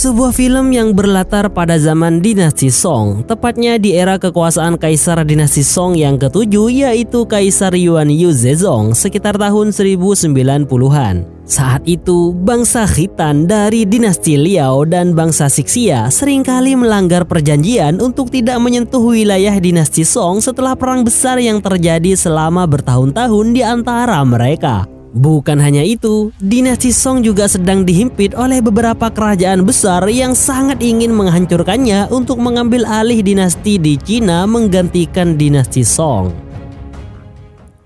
Sebuah film yang berlatar pada zaman dinasti Song, tepatnya di era kekuasaan Kaisar dinasti Song yang ketujuh, yaitu Kaisar Yuan Yuzezong sekitar tahun 1090-an. Saat itu, bangsa Khitan dari dinasti Liao dan bangsa Xixia seringkali melanggar perjanjian untuk tidak menyentuh wilayah dinasti Song setelah perang besar yang terjadi selama bertahun-tahun di antara mereka. Bukan hanya itu, dinasti Song juga sedang dihimpit oleh beberapa kerajaan besar yang sangat ingin menghancurkannya untuk mengambil alih dinasti di Cina menggantikan dinasti Song.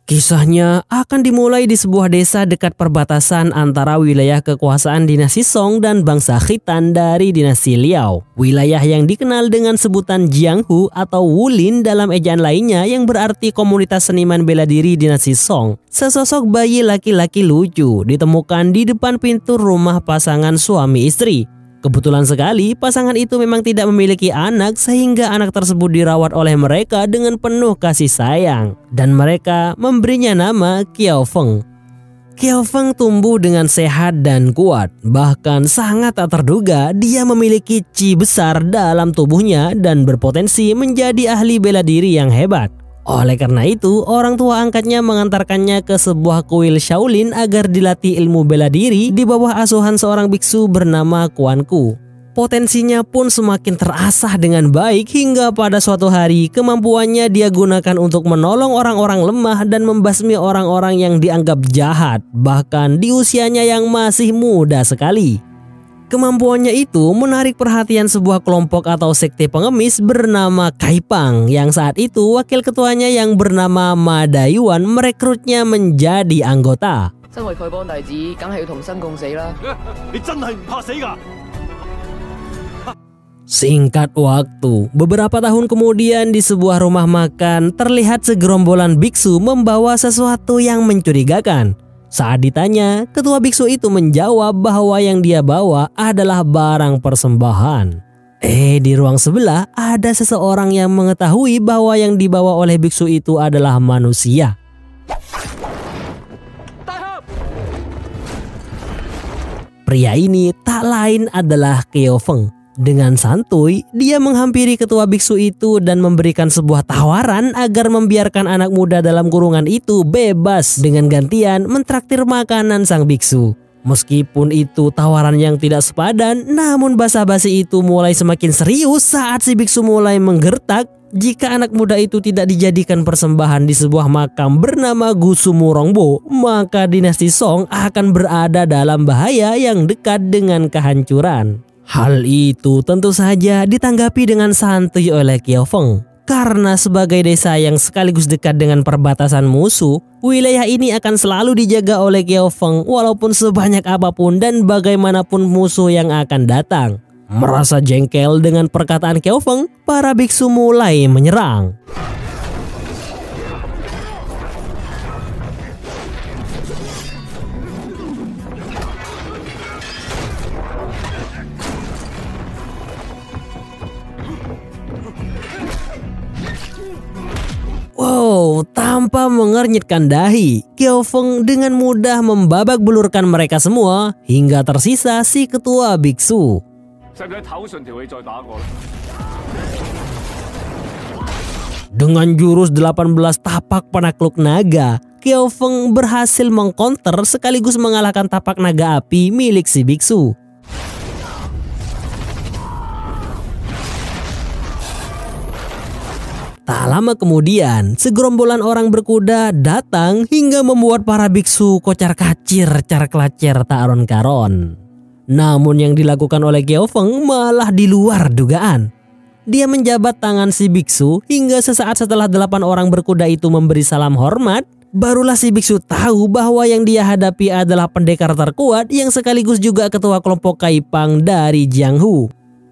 Kisahnya akan dimulai di sebuah desa dekat perbatasan antara wilayah kekuasaan dinasti Song dan bangsa Khitan dari dinasti Liao. Wilayah yang dikenal dengan sebutan Jianghu atau Wulin dalam ejaan lainnya yang berarti komunitas seniman bela diri dinasti Song. Sesosok bayi laki-laki lucu ditemukan di depan pintu rumah pasangan suami istri. Kebetulan sekali pasangan itu memang tidak memiliki anak sehingga anak tersebut dirawat oleh mereka dengan penuh kasih sayang dan mereka memberinya nama Qiao Feng. Qiao Feng tumbuh dengan sehat dan kuat, bahkan sangat tak terduga dia memiliki qi besar dalam tubuhnya dan berpotensi menjadi ahli bela diri yang hebat. Oleh karena itu, orang tua angkatnya mengantarkannya ke sebuah kuil Shaolin agar dilatih ilmu bela diri di bawah asuhan seorang biksu bernama Quan Ku. Potensinya pun semakin terasah dengan baik hingga pada suatu hari kemampuannya dia gunakan untuk menolong orang-orang lemah dan membasmi orang-orang yang dianggap jahat, bahkan di usianya yang masih muda sekali. Kemampuannya itu menarik perhatian sebuah kelompok atau sekte pengemis bernama Kaipang yang saat itu wakil ketuanya yang bernama Ma Dayuan merekrutnya menjadi anggota. Singkat waktu, beberapa tahun kemudian di sebuah rumah makan terlihat segerombolan biksu membawa sesuatu yang mencurigakan. Saat ditanya, ketua biksu itu menjawab bahwa yang dia bawa adalah barang persembahan. Di ruang sebelah ada seseorang yang mengetahui bahwa yang dibawa oleh biksu itu adalah manusia. Pria ini tak lain adalah Qiao Feng. Dengan santuy, dia menghampiri ketua biksu itu dan memberikan sebuah tawaran agar membiarkan anak muda dalam kurungan itu bebas dengan gantian mentraktir makanan sang biksu. Meskipun itu tawaran yang tidak sepadan, namun basa-basi itu mulai semakin serius saat si biksu mulai menggertak jika anak muda itu tidak dijadikan persembahan di sebuah makam bernama Gusumurongbo, maka dinasti Song akan berada dalam bahaya yang dekat dengan kehancuran. Hal itu tentu saja ditanggapi dengan santuy oleh Qiao Feng. Karena sebagai desa yang sekaligus dekat dengan perbatasan musuh, wilayah ini akan selalu dijaga oleh Qiao Feng walaupun sebanyak apapun dan bagaimanapun musuh yang akan datang. Merasa jengkel dengan perkataan Qiao Feng, para biksu mulai menyerang. Wow, tanpa mengernyitkan dahi, Qiao Feng dengan mudah membabak belurkan mereka semua hingga tersisa si ketua biksu. Dengan jurus 18 tapak penakluk naga, Qiao Feng berhasil mengkonter sekaligus mengalahkan tapak naga api milik si biksu. Tak lama kemudian, segerombolan orang berkuda datang hingga membuat para biksu kocar-kacir, car-kelacer tak aron-karon. Namun yang dilakukan oleh Qiao Feng malah di luar dugaan. Dia menjabat tangan si biksu hingga sesaat setelah 8 orang berkuda itu memberi salam hormat, barulah si biksu tahu bahwa yang dia hadapi adalah pendekar terkuat yang sekaligus juga ketua kelompok Kaipang dari Jianghu.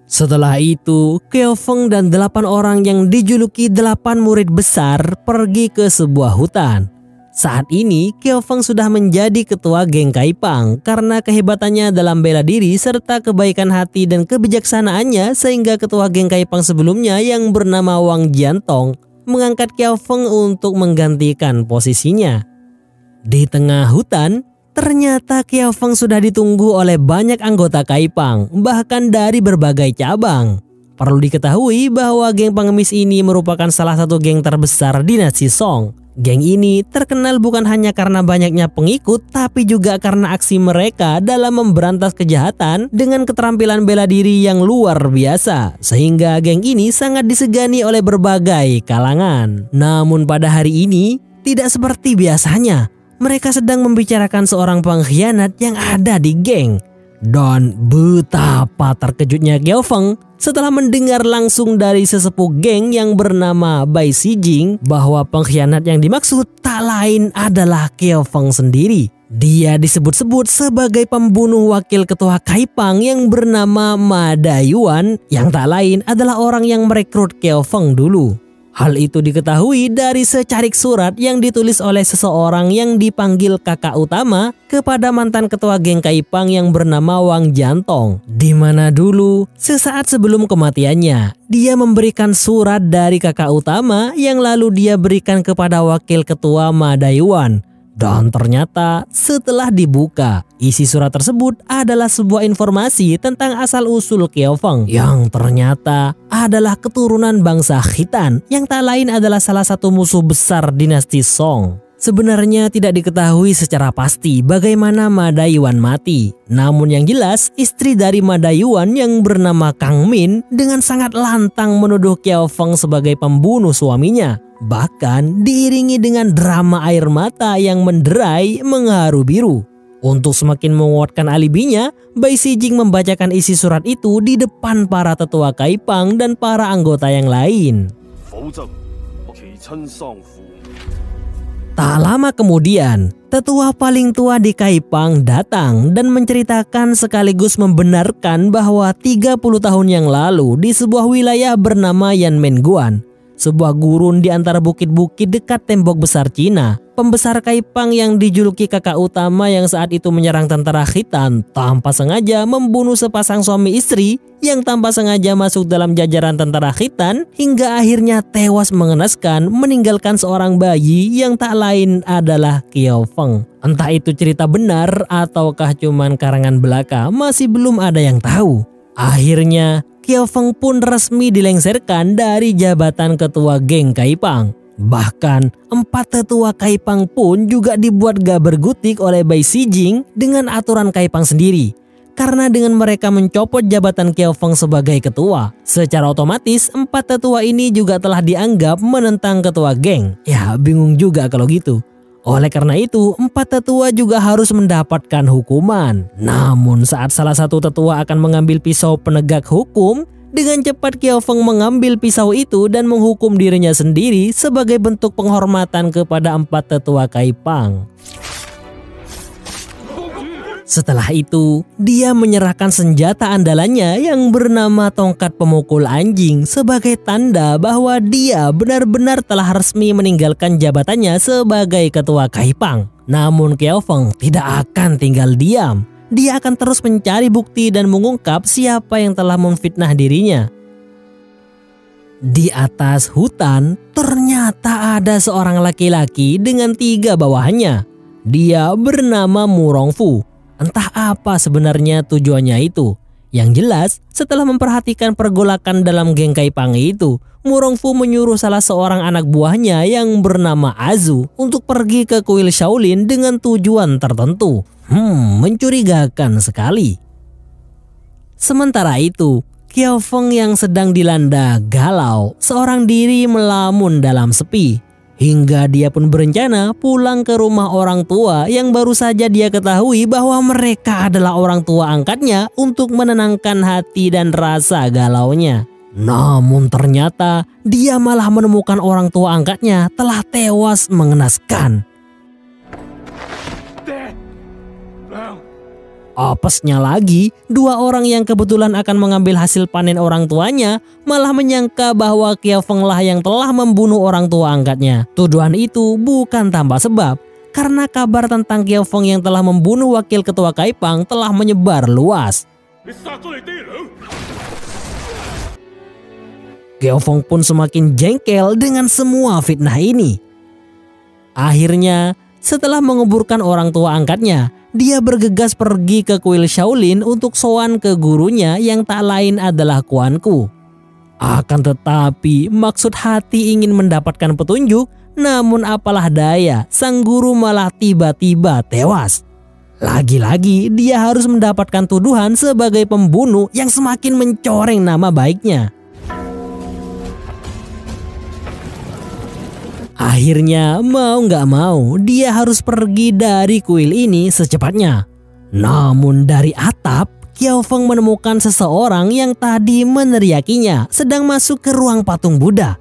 Setelah itu, Qiao Feng dan 8 orang yang dijuluki 8 murid besar pergi ke sebuah hutan. Saat ini, Qiao Feng sudah menjadi ketua geng Kaipang karena kehebatannya dalam bela diri serta kebaikan hati dan kebijaksanaannya sehingga ketua geng Kaipang sebelumnya yang bernama Wang Jiantong mengangkat Qiao Feng untuk menggantikan posisinya. Di tengah hutan, ternyata Kiao Feng sudah ditunggu oleh banyak anggota Kaipang, bahkan dari berbagai cabang. Perlu diketahui bahwa geng pengemis ini merupakan salah satu geng terbesar dinasti Song. Geng ini terkenal bukan hanya karena banyaknya pengikut, tapi juga karena aksi mereka dalam memberantas kejahatan dengan keterampilan bela diri yang luar biasa. Sehingga geng ini sangat disegani oleh berbagai kalangan. Namun pada hari ini, tidak seperti biasanya. Mereka sedang membicarakan seorang pengkhianat yang ada di geng. Dan betapa terkejutnya Kiao Feng setelah mendengar langsung dari sesepuh geng yang bernama Bai Sijing bahwa pengkhianat yang dimaksud tak lain adalah Kiao Feng sendiri. Dia disebut-sebut sebagai pembunuh wakil ketua Kaipang yang bernama Ma Dayuan, yang tak lain adalah orang yang merekrut Kiao Feng dulu. Hal itu diketahui dari secarik surat yang ditulis oleh seseorang yang dipanggil kakak utama kepada mantan ketua geng Kaipang yang bernama Wang Jiantong. Di mana dulu, sesaat sebelum kematiannya, dia memberikan surat dari kakak utama yang lalu dia berikan kepada wakil ketua Ma Dayuan. Dan ternyata setelah dibuka, isi surat tersebut adalah sebuah informasi tentang asal-usul Kiao Feng yang ternyata adalah keturunan bangsa Khitan yang tak lain adalah salah satu musuh besar dinasti Song. Sebenarnya tidak diketahui secara pasti bagaimana Ma Dayuan mati. Namun yang jelas, istri dari Ma Dayuan yang bernama Kang Min dengan sangat lantang menuduh Kiao Feng sebagai pembunuh suaminya. Bahkan diiringi dengan drama air mata yang menderai mengharu biru. Untuk semakin menguatkan alibinya, Bai Sijing membacakan isi surat itu di depan para tetua Kaipang dan para anggota yang lain. Tak lama kemudian, tetua paling tua di Kaipang datang dan menceritakan sekaligus membenarkan bahwa 30 tahun yang lalu di sebuah wilayah bernama Yanmenguan, sebuah gurun di antara bukit-bukit dekat tembok besar Cina, pembesar Kaipang yang dijuluki kakak utama yang saat itu menyerang tentara Khitan tanpa sengaja membunuh sepasang suami istri yang tanpa sengaja masuk dalam jajaran tentara Khitan hingga akhirnya tewas mengenaskan meninggalkan seorang bayi yang tak lain adalah Kiao Feng. Entah itu cerita benar ataukah cuman karangan belaka, masih belum ada yang tahu. Akhirnya Kiao Feng pun resmi dilengsarkan dari jabatan ketua geng Kaipang. Bahkan 4 tetua Kaipang pun juga dibuat gak bergutik oleh Bai Sijing dengan aturan Kaipang sendiri. Karena dengan mereka mencopot jabatan Kiao Feng sebagai ketua, secara otomatis 4 tetua ini juga telah dianggap menentang ketua geng. Ya bingung juga kalau gitu. Oleh karena itu, 4 tetua juga harus mendapatkan hukuman. Namun saat salah satu tetua akan mengambil pisau penegak hukum, dengan cepat Kiao Feng mengambil pisau itu dan menghukum dirinya sendiri sebagai bentuk penghormatan kepada 4 tetua Kaipang. Setelah itu, dia menyerahkan senjata andalannya yang bernama tongkat pemukul anjing sebagai tanda bahwa dia benar-benar telah resmi meninggalkan jabatannya sebagai ketua Kaipang. Namun Kiao Feng tidak akan tinggal diam. Dia akan terus mencari bukti dan mengungkap siapa yang telah memfitnah dirinya. Di atas hutan, ternyata ada seorang laki-laki dengan 3 bawahannya. Dia bernama Mu Rongfu. Entah apa sebenarnya tujuannya itu. Yang jelas, setelah memperhatikan pergolakan dalam geng Kaipang itu, Mu Rongfu menyuruh salah seorang anak buahnya yang bernama Azu untuk pergi ke kuil Shaolin dengan tujuan tertentu. Mencurigakan sekali. Sementara itu, Kiao Feng yang sedang dilanda galau, seorang diri melamun dalam sepi. Hingga dia pun berencana pulang ke rumah orang tua yang baru saja dia ketahui bahwa mereka adalah orang tua angkatnya untuk menenangkan hati dan rasa galaunya. Namun ternyata dia malah menemukan orang tua angkatnya telah tewas mengenaskan. Apesnya lagi, 2 orang yang kebetulan akan mengambil hasil panen orang tuanya malah menyangka bahwa Kiao Feng lah yang telah membunuh orang tua angkatnya. Tuduhan itu bukan tanpa sebab, karena kabar tentang Kiao Feng yang telah membunuh wakil ketua Kaipang telah menyebar luas. Kiao Feng pun semakin jengkel dengan semua fitnah ini. Akhirnya, Setelah menguburkan orang tua angkatnya, dia bergegas pergi ke kuil Shaolin untuk sowan ke gurunya yang tak lain adalah Quan Ku. Akan tetapi maksud hati ingin mendapatkan petunjuk, namun apalah daya, sang guru malah tiba-tiba tewas. Lagi-lagi dia harus mendapatkan tuduhan sebagai pembunuh yang semakin mencoreng nama baiknya. Akhirnya mau nggak mau dia harus pergi dari kuil ini secepatnya. Namun dari atap, Qiao Feng menemukan seseorang yang tadi meneriakinya sedang masuk ke ruang patung Buddha.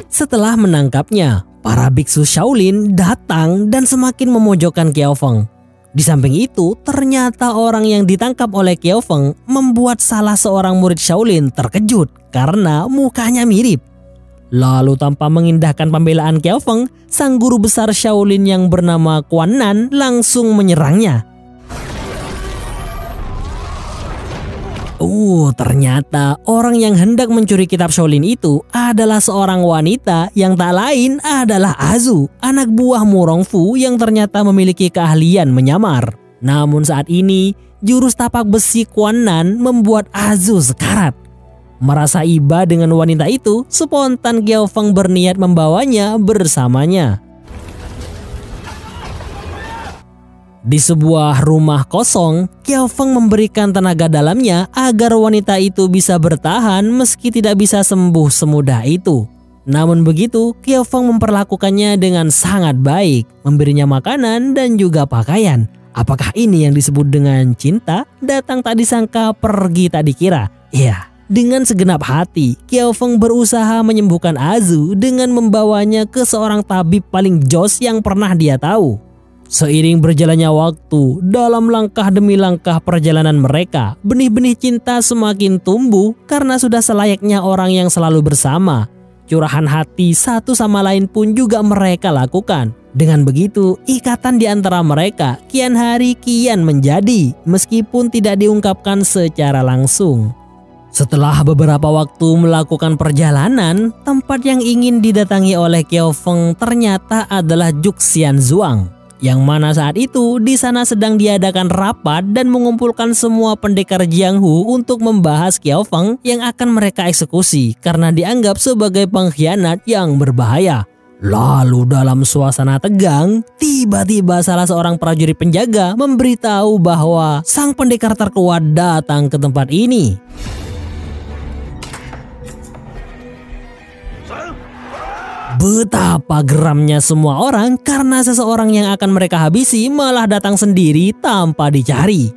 Setelah menangkapnya, para biksu Shaolin datang dan semakin memojokkan Qiao Feng. Di samping itu, ternyata orang yang ditangkap oleh Qiao Feng membuat salah seorang murid Shaolin terkejut karena mukanya mirip. Lalu tanpa mengindahkan pembelaan Qiao Feng, sang guru besar Shaolin yang bernama Quan Nan langsung menyerangnya. Ternyata orang yang hendak mencuri kitab Shaolin itu adalah seorang wanita yang tak lain adalah Azu, anak buah Murongfu yang ternyata memiliki keahlian menyamar. Namun saat ini, jurus tapak besi Quan Nan membuat Azu sekarat. Merasa iba dengan wanita itu, spontan Qiao Feng berniat membawanya bersamanya. Di sebuah rumah kosong, Qiao Feng memberikan tenaga dalamnya agar wanita itu bisa bertahan meski tidak bisa sembuh semudah itu. Namun begitu, Qiao Feng memperlakukannya dengan sangat baik, memberinya makanan dan juga pakaian. Apakah ini yang disebut dengan cinta? Datang tak disangka, pergi tak dikira. Ya, dengan segenap hati, Qiao Feng berusaha menyembuhkan Azu dengan membawanya ke seorang tabib paling jos yang pernah dia tahu. Seiring berjalannya waktu, dalam langkah demi langkah perjalanan mereka, benih-benih cinta semakin tumbuh karena sudah selayaknya orang yang selalu bersama. Curahan hati satu sama lain pun juga mereka lakukan. Dengan begitu, ikatan di antara mereka kian hari kian menjadi, meskipun tidak diungkapkan secara langsung. Setelah beberapa waktu melakukan perjalanan, tempat yang ingin didatangi oleh Qiao Feng ternyata adalah Juxian Zhuang. Yang mana saat itu di sana sedang diadakan rapat dan mengumpulkan semua pendekar Jianghu untuk membahas Qiao Feng yang akan mereka eksekusi karena dianggap sebagai pengkhianat yang berbahaya. Lalu dalam suasana tegang, tiba-tiba salah seorang prajurit penjaga memberitahu bahwa sang pendekar terkuat datang ke tempat ini. Betapa geramnya semua orang karena seseorang yang akan mereka habisi malah datang sendiri tanpa dicari.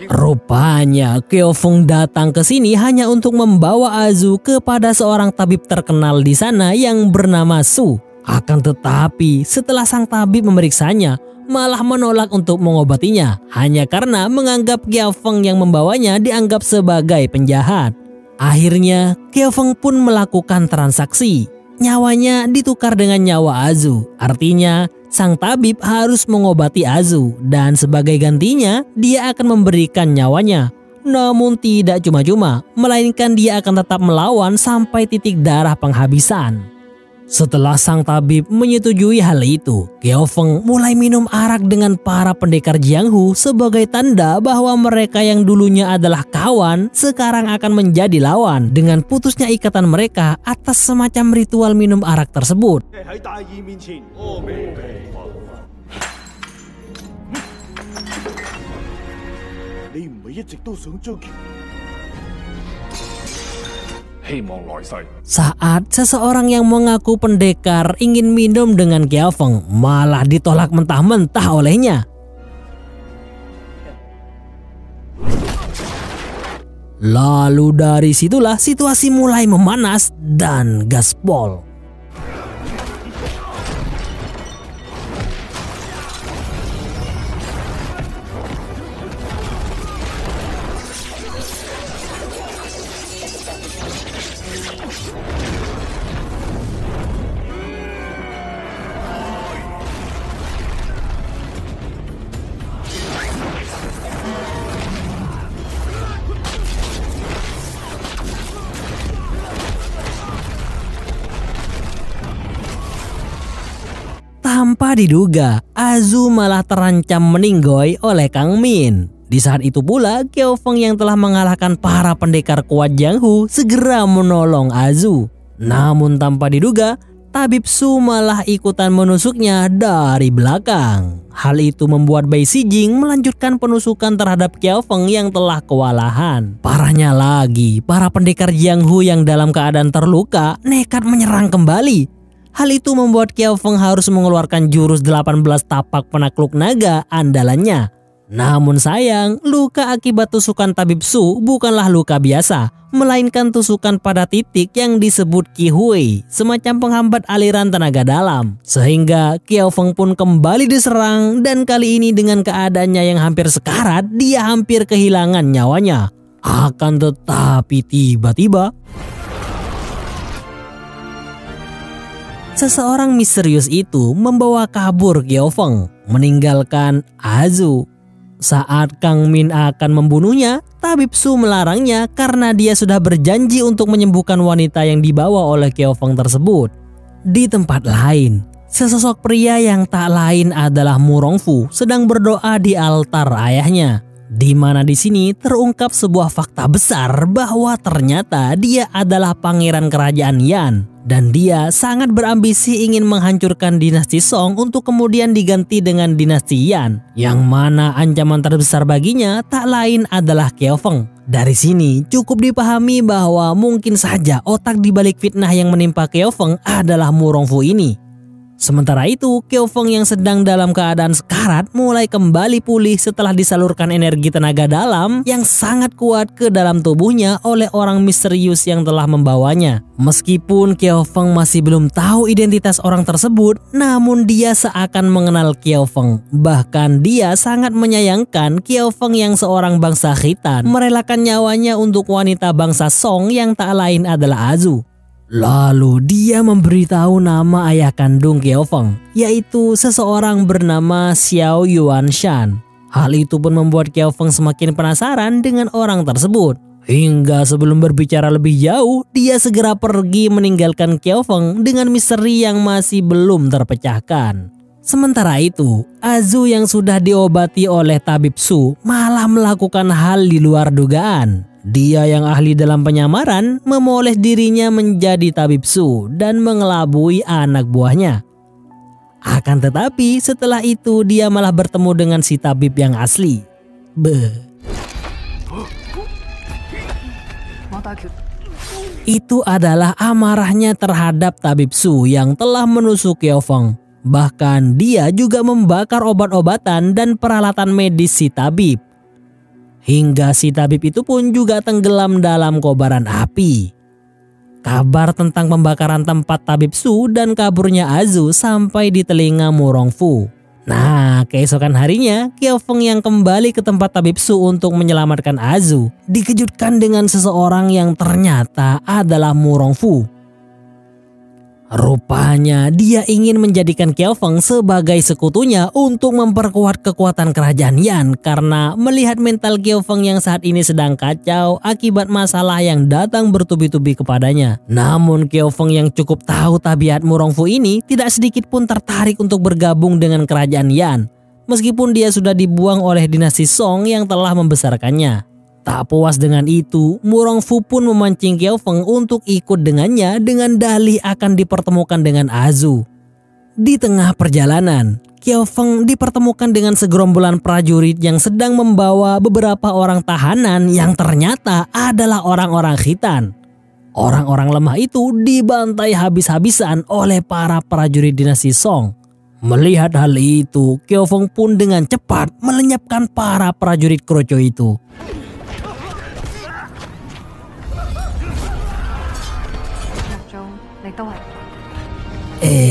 Rupanya Qiao Feng datang ke sini hanya untuk membawa Azu kepada seorang tabib terkenal di sana yang bernama Su. Akan tetapi setelah sang tabib memeriksanya, malah menolak untuk mengobatinya hanya karena menganggap Qiao Feng yang membawanya dianggap sebagai penjahat. Akhirnya, Qiao Feng pun melakukan transaksi. Nyawanya ditukar dengan nyawa Azu. Artinya, sang tabib harus mengobati Azu dan sebagai gantinya, dia akan memberikan nyawanya. Namun tidak cuma-cuma, melainkan dia akan tetap melawan sampai titik darah penghabisan. Setelah sang tabib menyetujui hal itu, Qiao Feng mulai minum arak dengan para pendekar Jianghu sebagai tanda bahwa mereka yang dulunya adalah kawan sekarang akan menjadi lawan dengan putusnya ikatan mereka atas semacam ritual minum arak tersebut. Saat seseorang yang mengaku pendekar ingin minum dengan Qiao Feng, malah ditolak mentah-mentah olehnya. Lalu dari situlah situasi mulai memanas dan gaspol. Tanpa diduga, Azu malah terancam meninggoy oleh Kang Min. Di saat itu pula, Qiao Feng yang telah mengalahkan para pendekar kuat Jiang Hu segera menolong Azu. Namun tanpa diduga, Tabib Su malah ikutan menusuknya dari belakang. Hal itu membuat Bai Sijing melanjutkan penusukan terhadap Qiao Feng yang telah kewalahan. Parahnya lagi, para pendekar Jiang Hu yang dalam keadaan terluka nekat menyerang kembali. Hal itu membuat Qiao Feng harus mengeluarkan jurus 18 tapak penakluk naga andalannya. Namun sayang, luka akibat tusukan Tabib Su bukanlah luka biasa, melainkan tusukan pada titik yang disebut Qi Hui, semacam penghambat aliran tenaga dalam. Sehingga Qiao Feng pun kembali diserang dan kali ini dengan keadaannya yang hampir sekarat, dia hampir kehilangan nyawanya. Akan tetapi tiba-tiba seseorang misterius itu membawa kabur Qiao Feng, meninggalkan Azu. Saat Kang Min akan membunuhnya, Tabib Su melarangnya karena dia sudah berjanji untuk menyembuhkan wanita yang dibawa oleh Qiao Feng tersebut. Di tempat lain, sesosok pria yang tak lain adalah Mu Rongfu sedang berdoa di altar ayahnya. Di mana di sini terungkap sebuah fakta besar bahwa ternyata dia adalah pangeran kerajaan Yan dan dia sangat berambisi ingin menghancurkan dinasti Song untuk kemudian diganti dengan dinasti Yan, yang mana ancaman terbesar baginya tak lain adalah Qiao Feng. Dari sini cukup dipahami bahwa mungkin saja otak di balik fitnah yang menimpa Qiao Feng adalah Mu Rongfu ini. Sementara itu, Qiao Feng yang sedang dalam keadaan sekarat mulai kembali pulih setelah disalurkan energi tenaga dalam yang sangat kuat ke dalam tubuhnya oleh orang misterius yang telah membawanya. Meskipun Qiao Feng masih belum tahu identitas orang tersebut, namun dia seakan mengenal Qiao Feng. Bahkan dia sangat menyayangkan Qiao Feng yang seorang bangsa khitan merelakan nyawanya untuk wanita bangsa Song yang tak lain adalah Azu. Lalu dia memberitahu nama ayah kandung Qiao Feng, yaitu seseorang bernama Xiao Yuanshan. Hal itu pun membuat Qiao Feng semakin penasaran dengan orang tersebut. Hingga sebelum berbicara lebih jauh, dia segera pergi meninggalkan Qiao Feng dengan misteri yang masih belum terpecahkan. Sementara itu, Azu yang sudah diobati oleh Tabib Su malah melakukan hal di luar dugaan. Dia yang ahli dalam penyamaran memoles dirinya menjadi Tabib Su dan mengelabui anak buahnya. Akan tetapi setelah itu dia malah bertemu dengan si tabib yang asli. Itu adalah amarahnya terhadap Tabib Su yang telah menusuk Qiao Feng. Bahkan dia juga membakar obat-obatan dan peralatan medis si tabib. Hingga si tabib itu pun juga tenggelam dalam kobaran api. Kabar tentang pembakaran tempat Tabib Su dan kaburnya Azu sampai di telinga Mu Rongfu. Nah, keesokan harinya Qiao Feng yang kembali ke tempat Tabib Su untuk menyelamatkan Azu dikejutkan dengan seseorang yang ternyata adalah Mu Rongfu. Rupanya dia ingin menjadikan Qiao Feng sebagai sekutunya untuk memperkuat kekuatan kerajaan Yan karena melihat mental Qiao Feng yang saat ini sedang kacau akibat masalah yang datang bertubi-tubi kepadanya. Namun Qiao Feng yang cukup tahu tabiat Mu Rongfu ini tidak sedikit pun tertarik untuk bergabung dengan kerajaan Yan, meskipun dia sudah dibuang oleh dinasti Song yang telah membesarkannya. Tak puas dengan itu, Mu Rongfu pun memancing Qiao Feng untuk ikut dengannya dengan dalih akan dipertemukan dengan Azu. Di tengah perjalanan, Qiao Feng dipertemukan dengan segerombolan prajurit yang sedang membawa beberapa orang tahanan yang ternyata adalah orang-orang khitan. Orang-orang lemah itu dibantai habis-habisan oleh para prajurit dinasti Song. Melihat hal itu, Qiao Feng pun dengan cepat melenyapkan para prajurit kroco itu.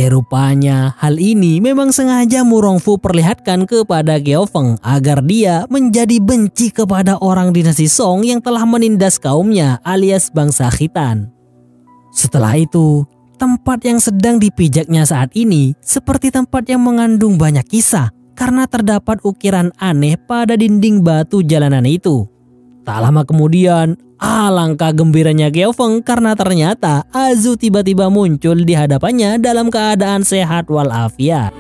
Rupanya hal ini memang sengaja Mu Rongfu perlihatkan kepada Qiao Feng agar dia menjadi benci kepada orang dinasti Song yang telah menindas kaumnya alias bangsa khitan. Setelah itu, tempat yang sedang dipijaknya saat ini seperti tempat yang mengandung banyak kisah karena terdapat ukiran aneh pada dinding batu jalanan itu. Tak lama kemudian, alangkah gembiranya Qiao Feng karena ternyata Azu tiba-tiba muncul di hadapannya dalam keadaan sehat walafiat.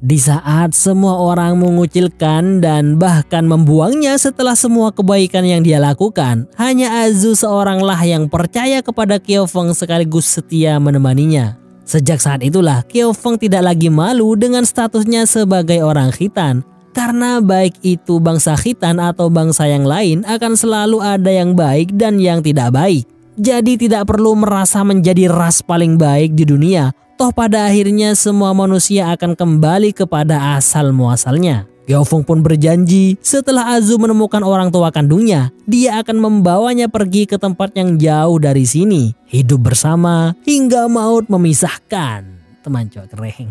Di saat semua orang mengucilkan dan bahkan membuangnya setelah semua kebaikan yang dia lakukan, hanya Azu seoranglah yang percaya kepada Kyofeng sekaligus setia menemaninya. Sejak saat itulah Kyofeng tidak lagi malu dengan statusnya sebagai orang khitan, karena baik itu bangsa khitan atau bangsa yang lain akan selalu ada yang baik dan yang tidak baik. Jadi tidak perlu merasa menjadi ras paling baik di dunia. Toh pada akhirnya semua manusia akan kembali kepada asal muasalnya. Kyofeng pun berjanji setelah Azu menemukan orang tua kandungnya, dia akan membawanya pergi ke tempat yang jauh dari sini, hidup bersama hingga maut memisahkan. Teman cowok keren.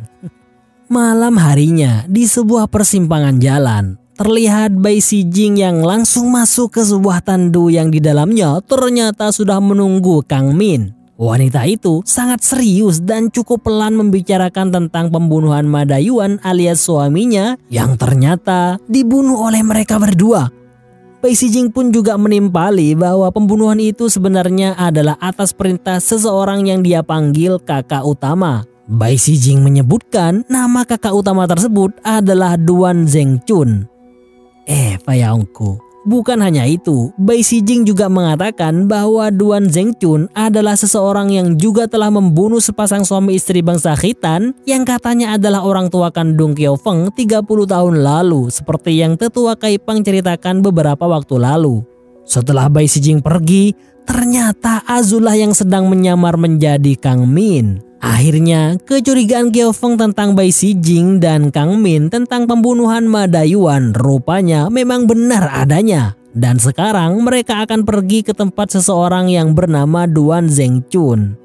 Malam harinya di sebuah persimpangan jalan, terlihat Bai Sijing yang langsung masuk ke sebuah tandu yang di dalamnya ternyata sudah menunggu Kang Min. Wanita itu sangat serius dan cukup pelan membicarakan tentang pembunuhan Madayuan alias suaminya yang ternyata dibunuh oleh mereka berdua. Bai Sijing pun juga menimpali bahwa pembunuhan itu sebenarnya adalah atas perintah seseorang yang dia panggil kakak utama. Bai Sijing menyebutkan nama kakak utama tersebut adalah Duan Zengchun. Payahongku. Bukan hanya itu, Bai Sijing juga mengatakan bahwa Duan Zengchun adalah seseorang yang juga telah membunuh sepasang suami istri bangsa khitan yang katanya adalah orang tua kandung Kyofeng 30 tahun lalu, seperti yang tetua Kaipang ceritakan beberapa waktu lalu. Setelah Bai Sijing pergi, ternyata Azulah yang sedang menyamar menjadi Kang Min. Akhirnya, kecurigaan Kyofeng tentang Bai Sijing dan Kang Min tentang pembunuhan Madayuan rupanya memang benar adanya. Dan sekarang mereka akan pergi ke tempat seseorang yang bernama Duan Zengchun.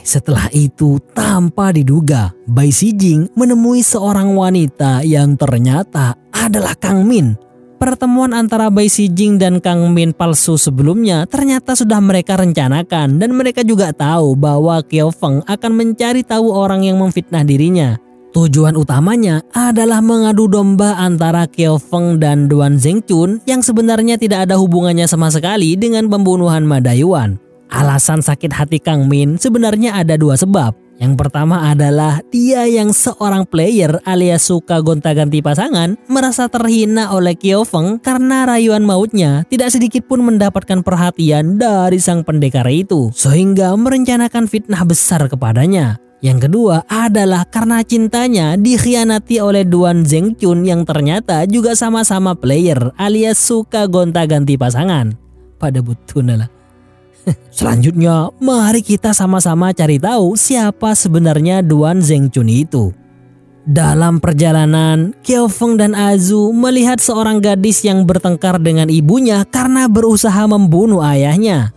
Setelah itu tanpa diduga, Bai Sijing menemui seorang wanita yang ternyata adalah Kang Min. Pertemuan antara Bai Sijing dan Kang Min palsu sebelumnya ternyata sudah mereka rencanakan dan mereka juga tahu bahwa Kyofeng akan mencari tahu orang yang memfitnah dirinya. Tujuan utamanya adalah mengadu domba antara Kyofeng dan Duan Zengchun yang sebenarnya tidak ada hubungannya sama sekali dengan pembunuhan Madayuan. Alasan sakit hati Kang Min sebenarnya ada dua sebab. Yang pertama adalah dia yang seorang player alias suka gonta-ganti pasangan merasa terhina oleh Kyofeng karena rayuan mautnya tidak sedikit pun mendapatkan perhatian dari sang pendekar itu sehingga merencanakan fitnah besar kepadanya. Yang kedua adalah karena cintanya dikhianati oleh Duan Zengchun yang ternyata juga sama-sama player alias suka gonta-ganti pasangan. Pada butuna lah. Selanjutnya, mari kita sama-sama cari tahu siapa sebenarnya Duan Zengchun itu. Dalam perjalanan, Kyofeng dan Azu melihat seorang gadis yang bertengkar dengan ibunya karena berusaha membunuh ayahnya.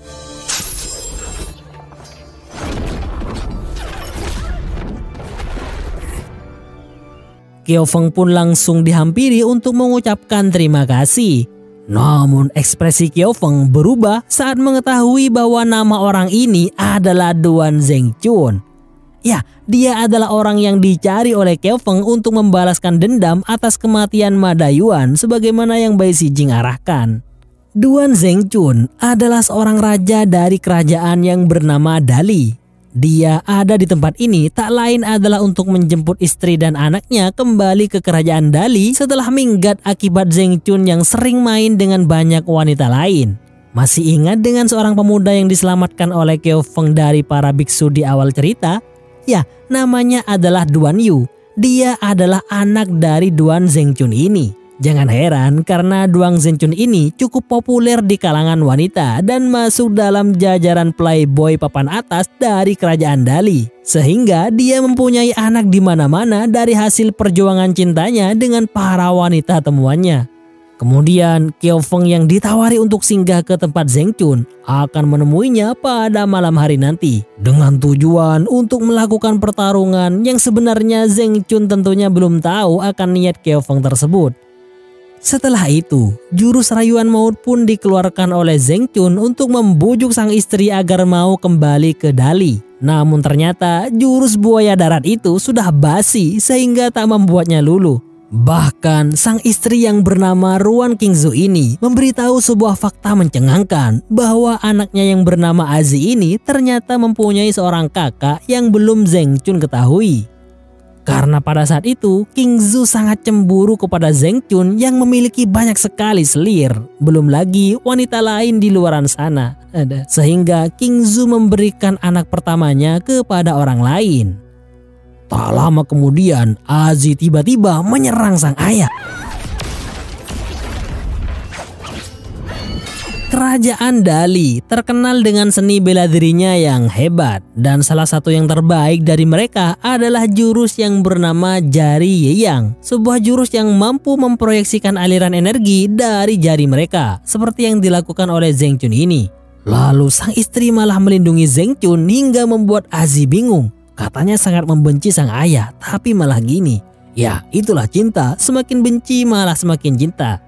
Kyofeng pun langsung dihampiri untuk mengucapkan terima kasih. Namun ekspresi Kyofeng berubah saat mengetahui bahwa nama orang ini adalah Duan Zengchun. Ya, dia adalah orang yang dicari oleh Kyofeng untuk membalaskan dendam atas kematian Madayuan sebagaimana yang Bai Sijing arahkan. Duan Zengchun adalah seorang raja dari kerajaan yang bernama Dali. Dia ada di tempat ini tak lain adalah untuk menjemput istri dan anaknya kembali ke kerajaan Dali setelah minggat akibat Zengchun yang sering main dengan banyak wanita lain. Masih ingat dengan seorang pemuda yang diselamatkan oleh Kyofeng dari para biksu di awal cerita? Ya, namanya adalah Duan Yu. Dia adalah anak dari Duan Zengchun ini. Jangan heran karena Duan Zengchun ini cukup populer di kalangan wanita dan masuk dalam jajaran playboy papan atas dari kerajaan Dali. Sehingga dia mempunyai anak di mana-mana dari hasil perjuangan cintanya dengan para wanita temuannya. Kemudian Kyofeng yang ditawari untuk singgah ke tempat Zengchun akan menemuinya pada malam hari nanti dengan tujuan untuk melakukan pertarungan yang sebenarnya Zengchun tentunya belum tahu akan niat Kyofeng tersebut. Setelah itu, jurus rayuan maut pun dikeluarkan oleh Zengchun untuk membujuk sang istri agar mau kembali ke Dali. Namun ternyata jurus buaya darat itu sudah basi sehingga tak membuatnya luluh. Bahkan sang istri yang bernama Ruan Qingzu ini memberitahu sebuah fakta mencengangkan bahwa anaknya yang bernama Azi ini ternyata mempunyai seorang kakak yang belum Zengchun ketahui. Karena pada saat itu King Zhu sangat cemburu kepada Zheng Chun yang memiliki banyak sekali selir. Belum lagi wanita lain di luaran sana. Sehingga King Zhu memberikan anak pertamanya kepada orang lain. Tak lama kemudian Aziz tiba-tiba menyerang sang ayah. Kerajaan Dali terkenal dengan seni bela dirinya yang hebat, dan salah satu yang terbaik dari mereka adalah jurus yang bernama Jari Yeyang, sebuah jurus yang mampu memproyeksikan aliran energi dari jari mereka, seperti yang dilakukan oleh Zheng Chun ini. Lalu sang istri malah melindungi Zheng Chun hingga membuat Aziz bingung. Katanya sangat membenci sang ayah, tapi malah gini. Ya, itulah cinta, semakin benci malah semakin cinta.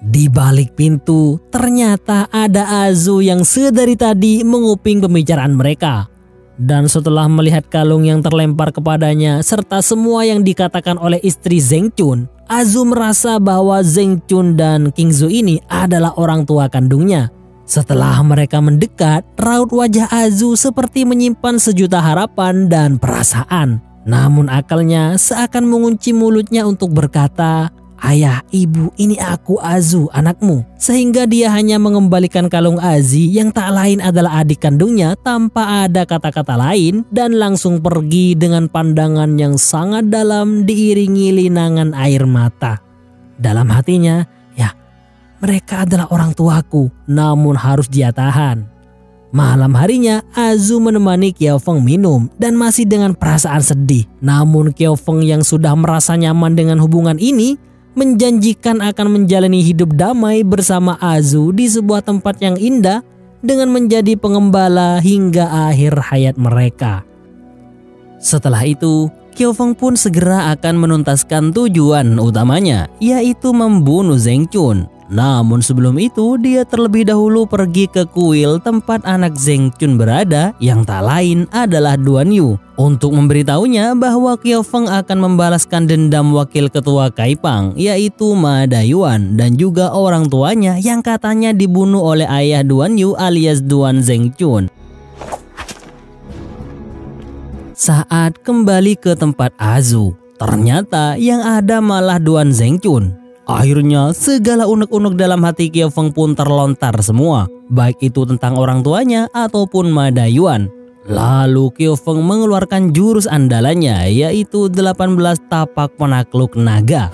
Di balik pintu, ternyata ada Azu yang sedari tadi menguping pembicaraan mereka. Dan setelah melihat kalung yang terlempar kepadanya serta semua yang dikatakan oleh istri Zheng Chun, Azu merasa bahwa Zheng Chun dan King Zhu ini adalah orang tua kandungnya. Setelah mereka mendekat, raut wajah Azu seperti menyimpan sejuta harapan dan perasaan. Namun akalnya seakan mengunci mulutnya untuk berkata, "Ayah, ibu, ini aku Azu, anakmu." Sehingga dia hanya mengembalikan kalung Aziz yang tak lain adalah adik kandungnya tanpa ada kata-kata lain dan langsung pergi dengan pandangan yang sangat dalam diiringi linangan air mata. Dalam hatinya, ya, mereka adalah orang tuaku, namun harus dia tahan. Malam harinya, Azu menemani Qiao Feng minum dan masih dengan perasaan sedih. Namun Qiao Feng yang sudah merasa nyaman dengan hubungan ini menjanjikan akan menjalani hidup damai bersama Azu di sebuah tempat yang indah dengan menjadi pengembala hingga akhir hayat mereka. Setelah itu, Qiao Feng pun segera akan menuntaskan tujuan utamanya, yaitu membunuh Zheng Chun. Namun sebelum itu, dia terlebih dahulu pergi ke kuil tempat anak Zheng Chun berada yang tak lain adalah Duan Yu untuk memberitahunya bahwa Qiao Feng akan membalaskan dendam wakil ketua Kaipang yaitu Ma Dayuan dan juga orang tuanya yang katanya dibunuh oleh ayah Duan Yu alias Duan Zheng Chun. Saat kembali ke tempat Azu, ternyata yang ada malah Duan Zheng Chun. Akhirnya segala unek-unek dalam hati Qiao Feng pun terlontar semua, baik itu tentang orang tuanya ataupun Ma Dayuan. Lalu Qiao Feng mengeluarkan jurus andalannya yaitu 18 tapak penakluk naga.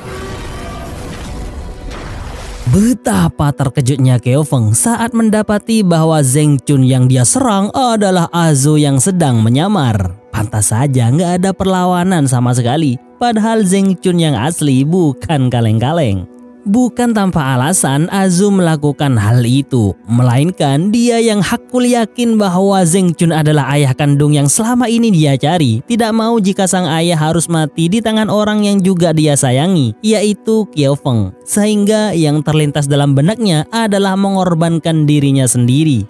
Betapa terkejutnya Qiao Feng saat mendapati bahwa Zheng Chun yang dia serang adalah Azu yang sedang menyamar. Pantas saja nggak ada perlawanan sama sekali. Padahal Zheng Chun yang asli bukan kaleng-kaleng. Bukan tanpa alasan Azu melakukan hal itu, melainkan dia yang hakul yakin bahwa Zheng Chun adalah ayah kandung yang selama ini dia cari. Tidak mau jika sang ayah harus mati di tangan orang yang juga dia sayangi, yaitu Qiao Feng. Sehingga yang terlintas dalam benaknya adalah mengorbankan dirinya sendiri.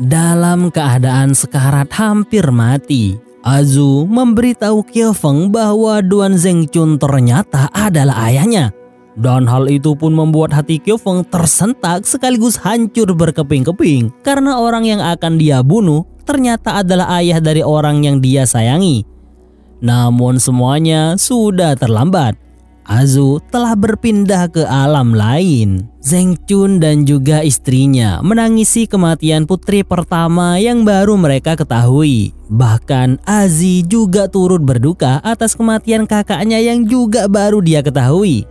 Dalam keadaan sekarat hampir mati, Azu memberitahu Qiao Feng bahwa Duan Zheng Chun ternyata adalah ayahnya. Dan hal itu pun membuat hati Qiao Feng tersentak sekaligus hancur berkeping-keping karena orang yang akan dia bunuh ternyata adalah ayah dari orang yang dia sayangi. Namun semuanya sudah terlambat. Azu telah berpindah ke alam lain. Zheng Chun dan juga istrinya menangisi kematian putri pertama yang baru mereka ketahui. Bahkan Aziz juga turut berduka atas kematian kakaknya yang juga baru dia ketahui.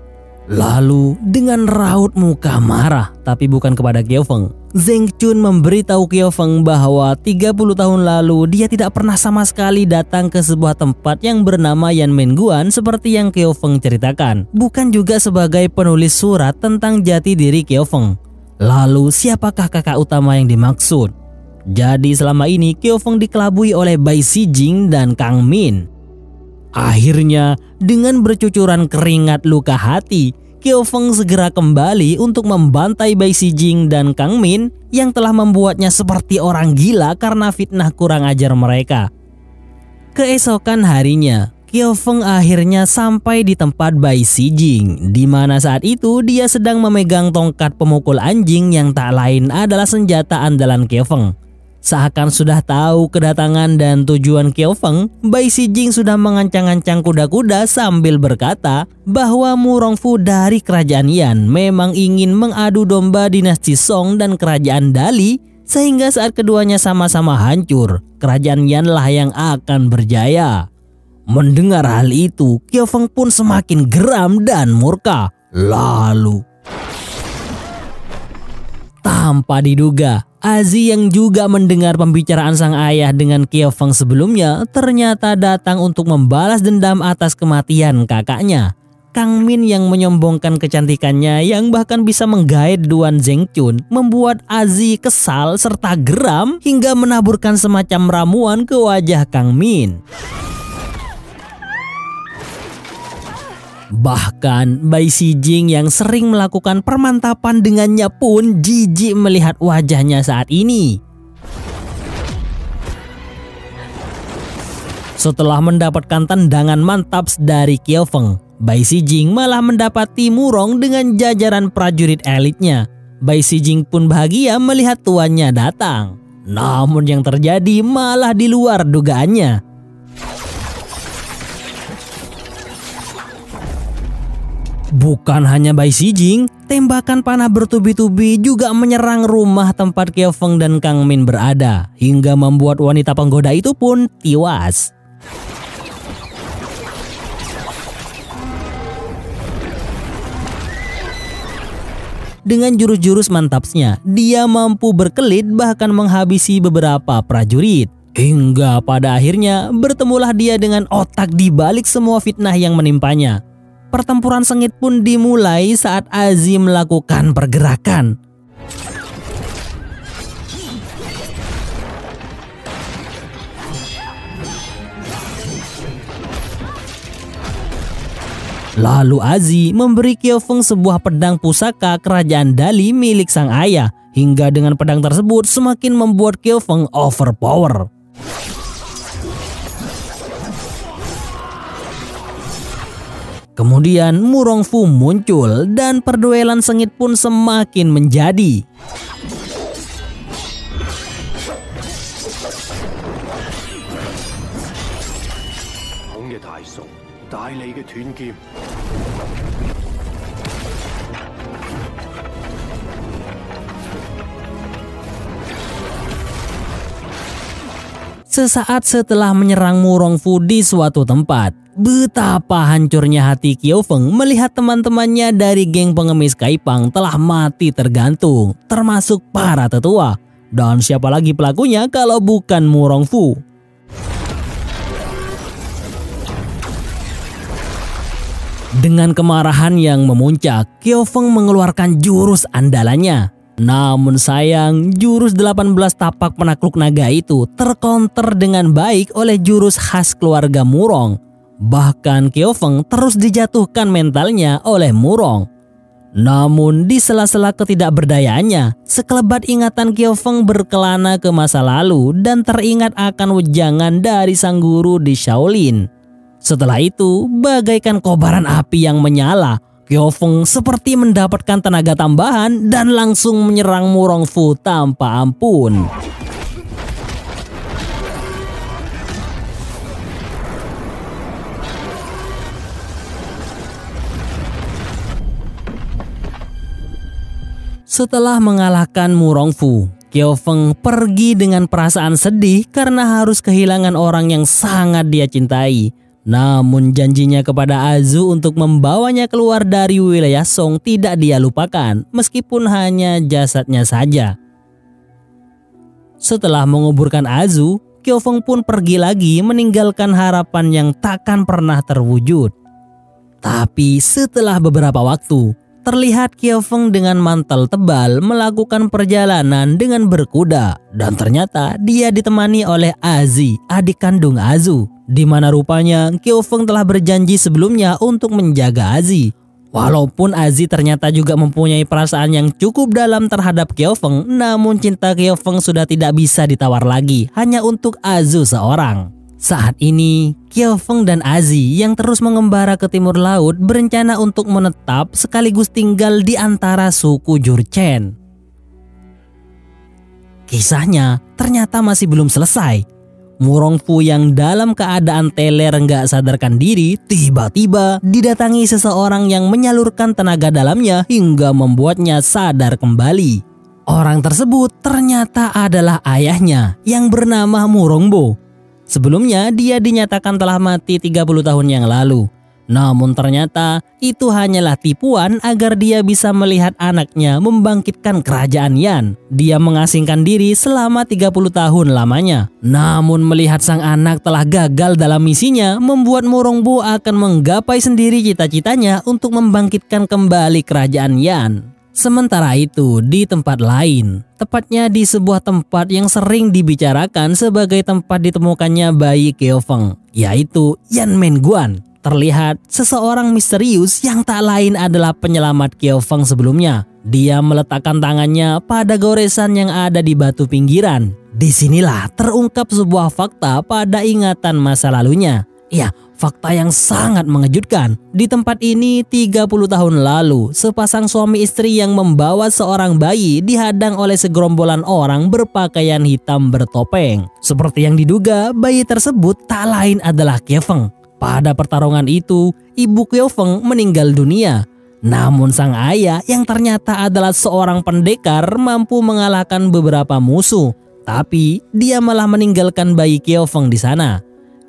Lalu dengan raut muka marah, tapi bukan kepada Qiao Feng, Zheng Chun memberitahu Qiao Feng bahwa 30 tahun lalu dia tidak pernah sama sekali datang ke sebuah tempat yang bernama Yanmen Guan seperti yang Qiao Feng ceritakan. Bukan juga sebagai penulis surat tentang jati diri Qiao Feng. Lalu siapakah kakak utama yang dimaksud? Jadi selama ini Qiao Feng dikelabui oleh Bai Sijing dan Kang Min. Akhirnya dengan bercucuran keringat luka hati, Qiao Feng segera kembali untuk membantai Bai Sijing dan Kang Min yang telah membuatnya seperti orang gila karena fitnah kurang ajar mereka. Keesokan harinya, Qiao Feng akhirnya sampai di tempat Bai Sijing, di mana saat itu dia sedang memegang tongkat pemukul anjing yang tak lain adalah senjata andalan Qiao Feng. Seakan sudah tahu kedatangan dan tujuan Qiao Feng, Bai Sijing sudah mengancang-ancang kuda-kuda sambil berkata bahwa Mu Rongfu dari kerajaan Yan memang ingin mengadu domba dinasti Song dan kerajaan Dali, sehingga saat keduanya sama-sama hancur, kerajaan Yan lah yang akan berjaya. Mendengar hal itu, Qiao Feng pun semakin geram dan murka. Lalu, tanpa diduga, Azi yang juga mendengar pembicaraan sang ayah dengan Qiao Feng sebelumnya ternyata datang untuk membalas dendam atas kematian kakaknya. Kang Min yang menyombongkan kecantikannya yang bahkan bisa menggait Duan Zhengchun membuat Azi kesal serta geram hingga menaburkan semacam ramuan ke wajah Kang Min. Bahkan Bai Sijing yang sering melakukan permantapan dengannya pun jijik melihat wajahnya saat ini. Setelah mendapatkan tendangan mantap dari Qiao Feng, Bai Sijing malah mendapati Murong dengan jajaran prajurit elitnya. Bai Sijing pun bahagia melihat tuannya datang. Namun yang terjadi malah di luar dugaannya. Bukan hanya Bai Sijing, tembakan panah bertubi-tubi juga menyerang rumah tempat Qiao Feng dan Kang Min berada, hingga membuat wanita penggoda itu pun tewas. Dengan jurus-jurus mantapnya, dia mampu berkelit bahkan menghabisi beberapa prajurit. Hingga pada akhirnya bertemulah dia dengan otak di balik semua fitnah yang menimpanya. Pertempuran sengit pun dimulai saat Azi melakukan pergerakan. Lalu Azi memberi Qiao Feng sebuah pedang pusaka kerajaan Dali milik sang ayah, hingga dengan pedang tersebut semakin membuat Qiao Feng overpower. Kemudian Mu Rongfu muncul dan perduelan sengit pun semakin menjadi. Sesaat setelah menyerang Mu Rongfu di suatu tempat, betapa hancurnya hati Qiao Feng melihat teman-temannya dari geng pengemis Kaipang telah mati tergantung, termasuk para tetua. Dan siapa lagi pelakunya kalau bukan Mu Rongfu? Dengan kemarahan yang memuncak, Qiao Feng mengeluarkan jurus andalannya. Namun sayang, jurus 18 tapak penakluk naga itu tercounter dengan baik oleh jurus khas keluarga Murong. Bahkan Qiao Feng terus dijatuhkan mentalnya oleh Murong. Namun di sela-sela ketidakberdayaannya, sekelebat ingatan Qiao Feng berkelana ke masa lalu dan teringat akan wejangan dari sang guru di Shaolin. Setelah itu, bagaikan kobaran api yang menyala, Qiao Feng seperti mendapatkan tenaga tambahan dan langsung menyerang Mu Rongfu tanpa ampun. Setelah mengalahkan Mu Rongfu, Qiao Feng pergi dengan perasaan sedih karena harus kehilangan orang yang sangat dia cintai. Namun janjinya kepada Azu untuk membawanya keluar dari wilayah Song tidak dia lupakan, meskipun hanya jasadnya saja. Setelah menguburkan Azu, Qiao Feng pun pergi lagi meninggalkan harapan yang takkan pernah terwujud. Tapi setelah beberapa waktu, terlihat Qiao Feng dengan mantel tebal melakukan perjalanan dengan berkuda, dan ternyata dia ditemani oleh Azi, adik kandung Azu, di mana rupanya Qiao Feng telah berjanji sebelumnya untuk menjaga Azi. Walaupun Azi ternyata juga mempunyai perasaan yang cukup dalam terhadap Qiao Feng, namun cinta Qiao Feng sudah tidak bisa ditawar lagi hanya untuk Azu seorang. Saat ini, Qiao Feng dan Azi yang terus mengembara ke timur laut berencana untuk menetap sekaligus tinggal di antara suku Jurchen. Kisahnya ternyata masih belum selesai. Murongfu yang dalam keadaan teler nggak sadarkan diri tiba-tiba didatangi seseorang yang menyalurkan tenaga dalamnya hingga membuatnya sadar kembali. Orang tersebut ternyata adalah ayahnya yang bernama Murongbo. Sebelumnya dia dinyatakan telah mati 30 tahun yang lalu. Namun ternyata itu hanyalah tipuan agar dia bisa melihat anaknya membangkitkan kerajaan Yan. Dia mengasingkan diri selama 30 tahun lamanya. Namun melihat sang anak telah gagal dalam misinya, membuat Murongbo akan menggapai sendiri cita-citanya untuk membangkitkan kembali kerajaan Yan. Sementara itu di tempat lain, tepatnya di sebuah tempat yang sering dibicarakan sebagai tempat ditemukannya bayi Keofeng, yaitu Yanmenguan. Terlihat seseorang misterius yang tak lain adalah penyelamat Keofeng sebelumnya. Dia meletakkan tangannya pada goresan yang ada di batu pinggiran. Disinilah terungkap sebuah fakta pada ingatan masa lalunya. Ya, fakta yang sangat mengejutkan. Di tempat ini 30 tahun lalu, sepasang suami istri yang membawa seorang bayi dihadang oleh segerombolan orang berpakaian hitam bertopeng. Seperti yang diduga, bayi tersebut tak lain adalah Keofeng. Pada pertarungan itu, ibu Keofeng meninggal dunia. Namun sang ayah yang ternyata adalah seorang pendekar mampu mengalahkan beberapa musuh. Tapi dia malah meninggalkan bayi Keofeng di sana.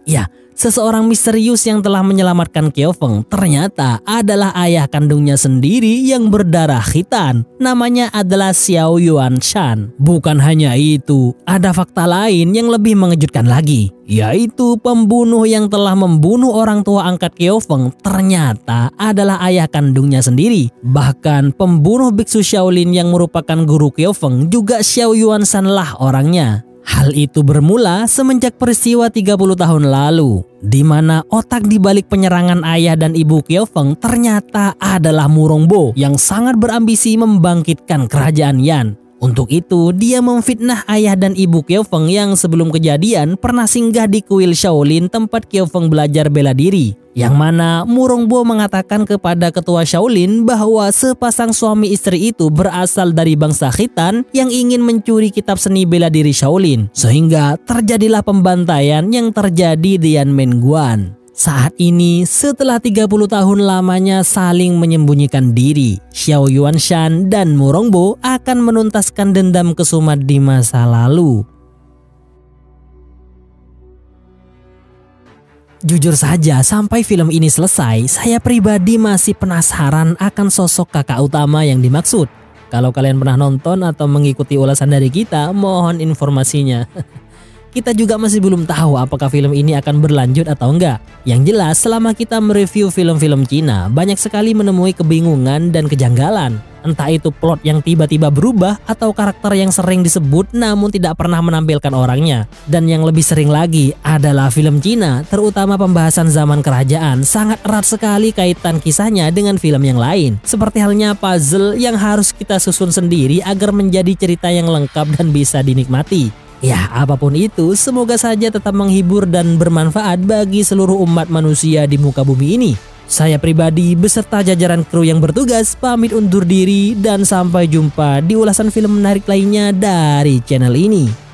Ya, seseorang misterius yang telah menyelamatkan Keofeng ternyata adalah ayah kandungnya sendiri yang berdarah khitan. Namanya adalah Xiao Yuanshan. Bukan hanya itu, ada fakta lain yang lebih mengejutkan lagi, yaitu pembunuh yang telah membunuh orang tua angkat Keofeng ternyata adalah ayah kandungnya sendiri. Bahkan pembunuh biksu Shaolin yang merupakan guru Keofeng juga Xiao Yuanshan lah orangnya. Hal itu bermula semenjak peristiwa 30 tahun lalu, di mana otak di balik penyerangan ayah dan ibu Keofeng ternyata adalah Murongbo yang sangat berambisi membangkitkan kerajaan Yan. Untuk itu, dia memfitnah ayah dan ibu Keofeng yang sebelum kejadian pernah singgah di kuil Shaolin tempat Keofeng belajar bela diri. Yang mana Murongbo mengatakan kepada ketua Shaolin bahwa sepasang suami istri itu berasal dari bangsa khitan yang ingin mencuri kitab seni bela diri Shaolin. Sehingga terjadilah pembantaian yang terjadi di Yanmenguan. Saat ini, setelah 30 tahun lamanya saling menyembunyikan diri, Xiao Yuanshan dan Murongbo akan menuntaskan dendam kesumat di masa lalu. Jujur saja, sampai film ini selesai, saya pribadi masih penasaran akan sosok kakak utama yang dimaksud. Kalau kalian pernah nonton atau mengikuti ulasan dari kita, mohon informasinya. Kita juga masih belum tahu apakah film ini akan berlanjut atau enggak. Yang jelas, selama kita mereview film-film Cina, banyak sekali menemui kebingungan dan kejanggalan. Entah itu plot yang tiba-tiba berubah atau karakter yang sering disebut namun tidak pernah menampilkan orangnya. Dan yang lebih sering lagi adalah film Cina, terutama pembahasan zaman kerajaan, sangat erat sekali kaitan kisahnya dengan film yang lain. Seperti halnya puzzle yang harus kita susun sendiri agar menjadi cerita yang lengkap dan bisa dinikmati. Ya, apapun itu, semoga saja tetap menghibur dan bermanfaat bagi seluruh umat manusia di muka bumi ini. Saya pribadi beserta jajaran kru yang bertugas pamit undur diri dan sampai jumpa di ulasan film menarik lainnya dari channel ini.